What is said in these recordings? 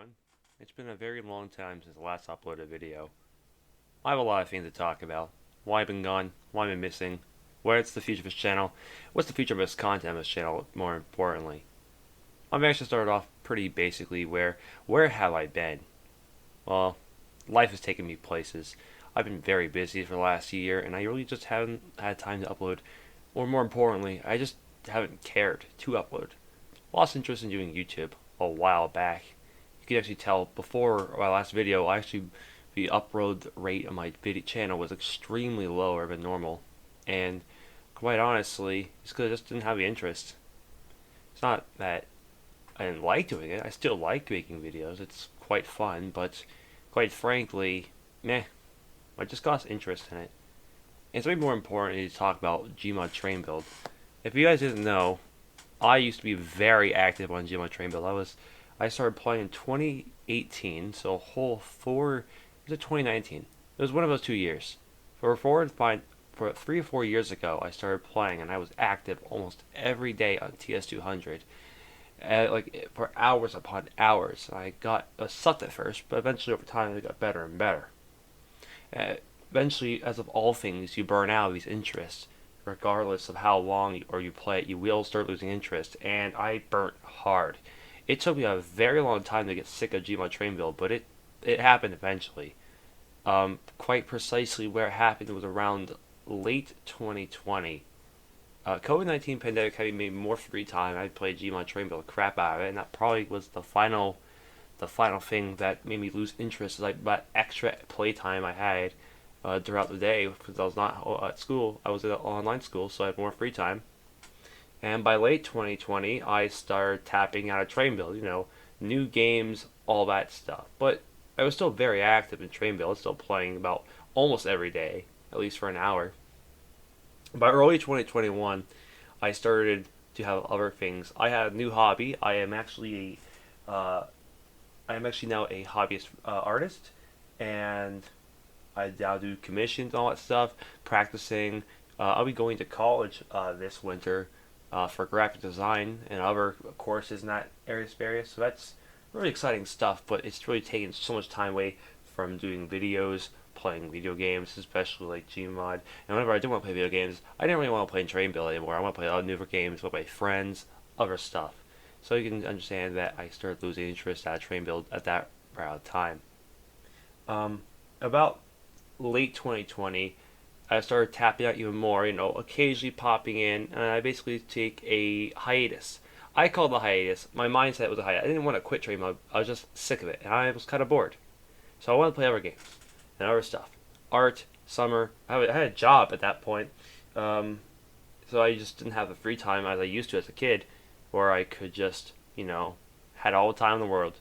everyone. It's been a very long time since the last uploaded video. I have a lot of things to talk about. Why I've been gone, why I've been missing, what's the future of this channel, what's the future of this content of this channel, more importantly. I'm actually started off pretty basically where have I been? Well, life has taken me places. I've been very busy for the last year and I really just haven't had time to upload. Or more importantly, I just haven't cared to upload. Lost interest in doing YouTube a while back. You can actually tell before my last video, the upload rate on my video channel was extremely lower than normal, and quite honestly, it's because I just didn't have the interest. It's not that I didn't like doing it. I still like making videos. It's quite fun, but quite frankly, meh. I just lost interest in it. And something more important is to talk about Gmod train build. If you guys didn't know, I used to be very active on Gmod train build. I started playing in 2018, so a whole was it 2019? It was one of those 2 years. For 3 or 4 years ago, I started playing, and I was active almost every day on TS200, like for hours upon hours. I sucked at first, but eventually over time it got better and better. Uh, Eventually, as of all things, you burn out of these interests. Regardless of how long you play it, you will start losing interest, and I burnt hard. It took me a very long time to get sick of Gmod train build, but it happened eventually. Quite precisely where it happened was around late 2020. COVID-19 pandemic had made more free time. I played Gmod train build the crap out of it, and that probably was the final thing that made me lose interest. Like that extra playtime I had throughout the day because I was not at school. I was at an online school, so I had more free time. And by late 2020, I started tapping out of train build, new games, all that stuff. But I was still very active in train build, still playing about almost every day, at least for an hour. By early 2021, I started to have other things. I had a new hobby. I am actually now a hobbyist artist, and I now do commissions and all that stuff, practicing. I'll be going to college this winter for graphic design and other courses in that area. So that's really exciting stuff, but it's really taken so much time away from doing videos, playing video games, especially like Gmod. And whenever I do want to play video games, I didn't really want to play in Train Build anymore. I want to play other newer games with my friends, other stuff. So you can understand that I started losing interest at Train Build at that around time. About late 2020, I started tapping out even more, occasionally popping in, and I basically take a hiatus. I called the hiatus. My mindset was a hiatus. I didn't want to quit train mode. I was just sick of it, and I was kind of bored. So I wanted to play other games and other stuff. Art, summer. I had a job at that point, so I just didn't have the free time as I used to as a kid, where I could just, had all the time in the world.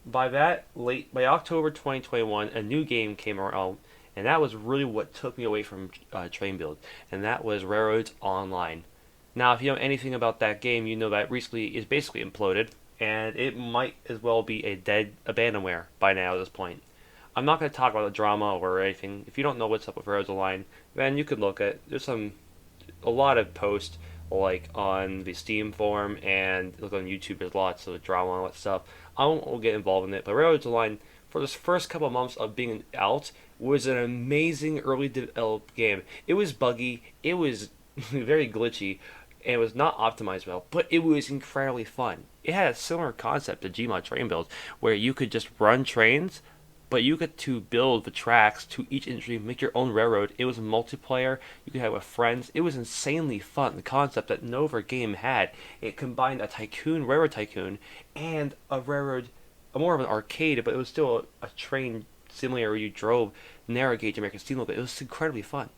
By October 2021, a new game came around, and that was really what took me away from train build, and that was Railroads Online. Now, if you know anything about that game, you know that recently is basically imploded, and it might as well be a dead abandonware by now at this point. I'm not going to talk about the drama or anything. If you don't know what's up with Railroads Online, then you could look at a lot of posts like on the Steam forum and look on YouTube. There's lots of drama and all that stuff. I won't get involved in it, but Railroads Online for this first couple of months of being out was an amazing early developed game. It was buggy, it was very glitchy, and it was not optimized well, but it was incredibly fun. It had a similar concept to Gmod train build, where you could just run trains, but you get to build the tracks to each industry, make your own railroad. It was multiplayer. You could have it with friends. It was insanely fun. The concept that no other game had. It combined a railroad tycoon, and a railroad, more of an arcade, but it was still a train simulator where you drove narrow gauge American steamboat. But it was incredibly fun.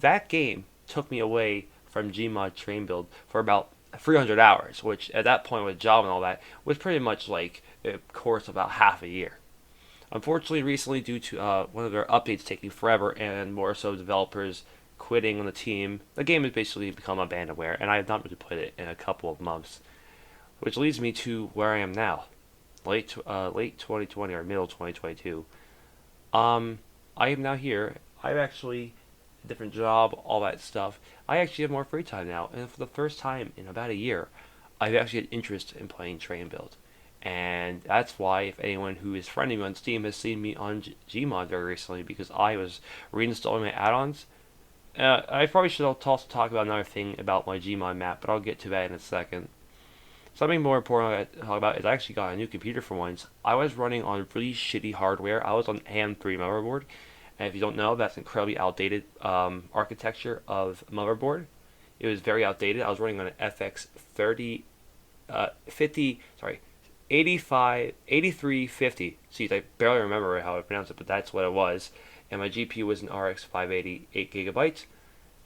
That game took me away from Gmod train build for about 300 hours, which at that point with job and all that was pretty much like a course of about half a year. Unfortunately, recently, due to one of their updates taking forever and more so developers quitting on the team, the game has basically become abandonware, and I have not really played it in a couple of months. Which leads me to where I am now, late 2020 or middle 2022. I am now here. I've actually a different job, all that stuff. I actually have more free time now, and for the first time in about a year, I've actually had interest in playing train build. And that's why, if anyone who is friending me on Steam has seen me on Gmod very recently, because I was reinstalling my add-ons. I probably should also talk about another thing about my Gmod map, but I'll get to that in a second. Something more important I gotta talk about is I actually got a new computer for once. I was running on really shitty hardware. I was on AM3 motherboard, and if you don't know, that's incredibly outdated architecture of motherboard. It was very outdated. I was running on an FX 30, 50, sorry, 85, 8350. Jeez, I barely remember how I pronounced it, but that's what it was. And my GPU was an RX 580, 8 gigabytes.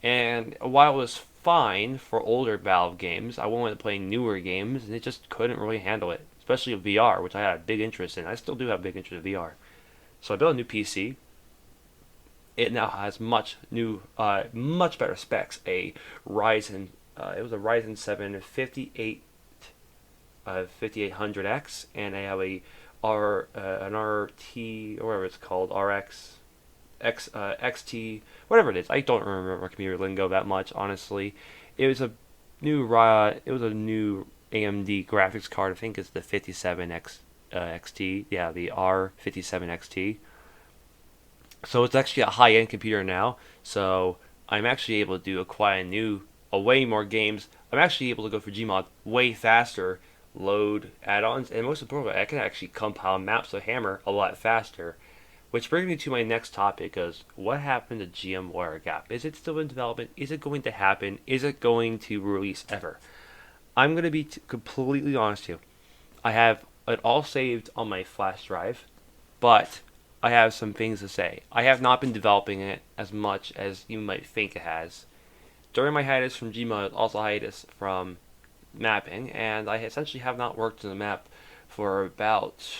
And while it was fine for older Valve games, I wanted to play newer games, and it just couldn't really handle it, especially VR, which I had a big interest in. I still do have a big interest in VR. So I built a new PC. It now has much better specs. It was a Ryzen 7 5800X, and I have an RT, or whatever it's called, XT, whatever it is. I don't remember computer lingo that much, honestly. It was a new AMD graphics card. I think it's the 57X XT. Yeah, the R57 XT. So it's actually a high-end computer now. So I'm actually able to do a way more games. I'm actually able to go for Gmod way faster, load add-ons, and most importantly, I can actually compile maps of Hammer a lot faster. Which brings me to my next topic: is what happened to GMR Gap? Is it still in development? Is it going to happen? Is it going to release ever? I'm going to be completely honest with you. I have it all saved on my flash drive, but I have some things to say. I have not been developing it as much as you might think it has. During my hiatus from Gmod, also hiatus from mapping, and I essentially have not worked on the map for about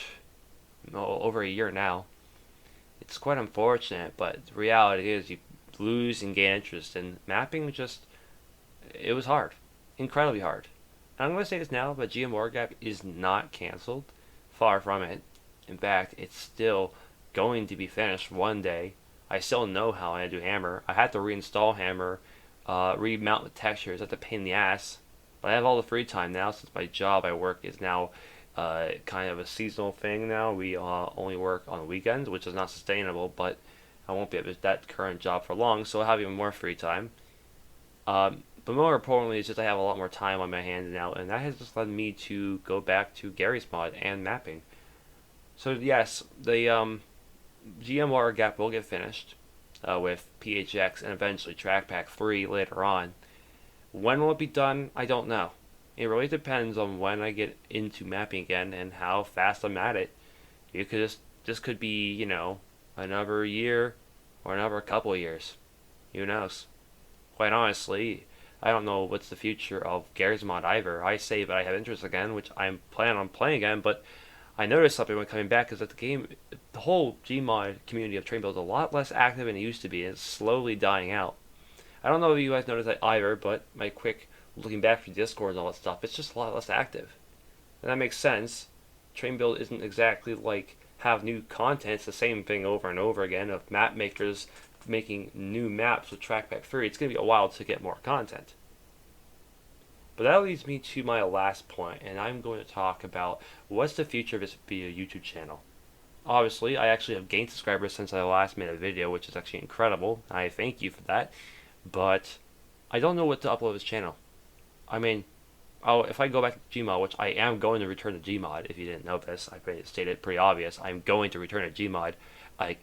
over a year now. It's quite unfortunate, but the reality is you lose and gain interest, and mapping it was hard, incredibly hard. And I'm going to say this now, but GMR Gap is not canceled, far from it. In fact, it's still going to be finished one day. I still know how I do Hammer. I had to reinstall Hammer, remount the textures. That's a pain in the ass. But I have all the free time now since my job I work is now kind of a seasonal thing now. We only work on the weekends, which is not sustainable, but I won't be at that current job for long, so I'll have even more free time. But more importantly, it's just I have a lot more time on my hands now, and that has just led me to go back to Gary's mod and mapping. So yes, the GMR Gap will get finished with PHX and eventually Trackpack 3 later on. When will it be done? I don't know. It really depends on when I get into mapping again and how fast I'm at it. This could be, another year or another couple of years. Who knows? Quite honestly, I don't know what's the future of Gary's Mod either. I say that I have interest again, which I'm planning on playing again, but I noticed something when coming back is that the whole Gmod community of train build is a lot less active than it used to be. It's slowly dying out. I don't know if you guys noticed that either, but my quick looking back through Discord and all that stuff, it's just a lot less active. And that makes sense. Train build isn't exactly like have new content. It's the same thing over and over again of map makers making new maps with Trackpack 3. It's going to be a while to get more content. But that leads me to my last point, and I'm going to talk about what's the future of this video YouTube channel. Obviously, I actually have gained subscribers since I last made a video, which is actually incredible. I thank you for that. But I don't know what to upload to this channel. I mean, if I go back to Gmod, which I am going to return to Gmod, if you didn't know this, I stated it pretty obvious. I'm going to return to Gmod,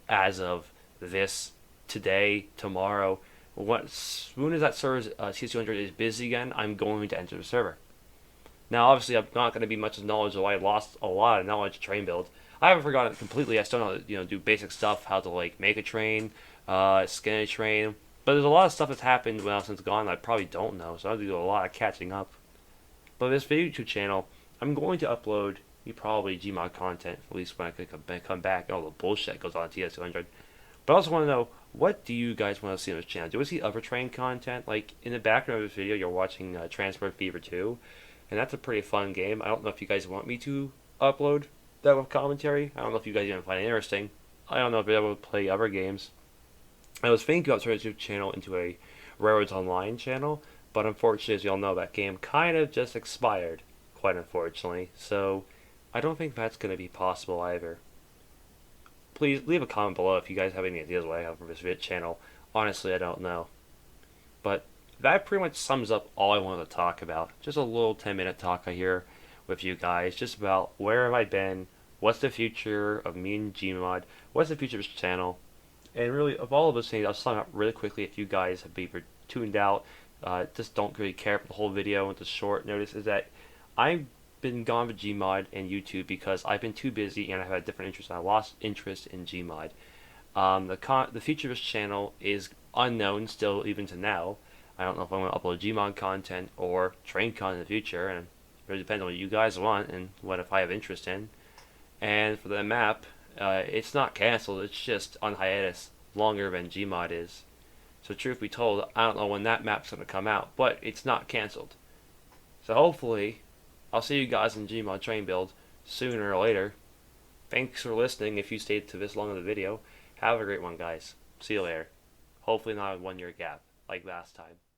as of this, today, tomorrow. As soon as that server's CS200 is busy again, I'm going to enter the server. Now, obviously, I'm not going to be much knowledge, though I lost a lot of knowledge train build. I haven't forgotten it completely. I still know how to, do basic stuff, how to make a train, skin a train. But there's a lot of stuff that's happened when I was since gone that I probably don't know, so I have to do a lot of catching up. But this YouTube channel, I'm going to upload probably Gmod content, at least when I come back, and all the bullshit goes on TS200. But I also want to know, what do you guys want to see on this channel? Do you want to see other train content? Like, in the background of this video, you're watching Transport Fever 2, and that's a pretty fun game. I don't know if you guys want me to upload that with commentary. I don't know if you guys even find it interesting. I don't know if I'll be able to play other games. I was thinking about turning this channel into a Railroads Online channel, but unfortunately, as you all know, that game kind of just expired, quite unfortunately. So I don't think that's going to be possible either. Please leave a comment below if you guys have any ideas what I have for this vid channel. Honestly, I don't know. But that pretty much sums up all I wanted to talk about. Just a little 10-minute talk I here with you guys, just about where have I been, what's the future of me and Gmod, what's the future of this channel, and really of all of those things. I'll sum up really quickly if you guys have been tuned out, just don't really care for the whole video and the short notice, is that I've been gone with Gmod and YouTube because I've been too busy and I've had different interests and I lost interest in Gmod. The future of this channel is unknown still even to now. I don't know if I'm going to upload Gmod content or train content in the future, and it really depends on what you guys want and what if I have interest in. And for the map, it's not canceled, it's just on hiatus longer than Gmod is. So truth be told, I don't know when that map's going to come out, but it's not canceled. So hopefully, I'll see you guys in Gmod train build sooner or later. Thanks for listening if you stayed to this long of the video. Have a great one, guys. See you later. Hopefully not a 1 year gap like last time.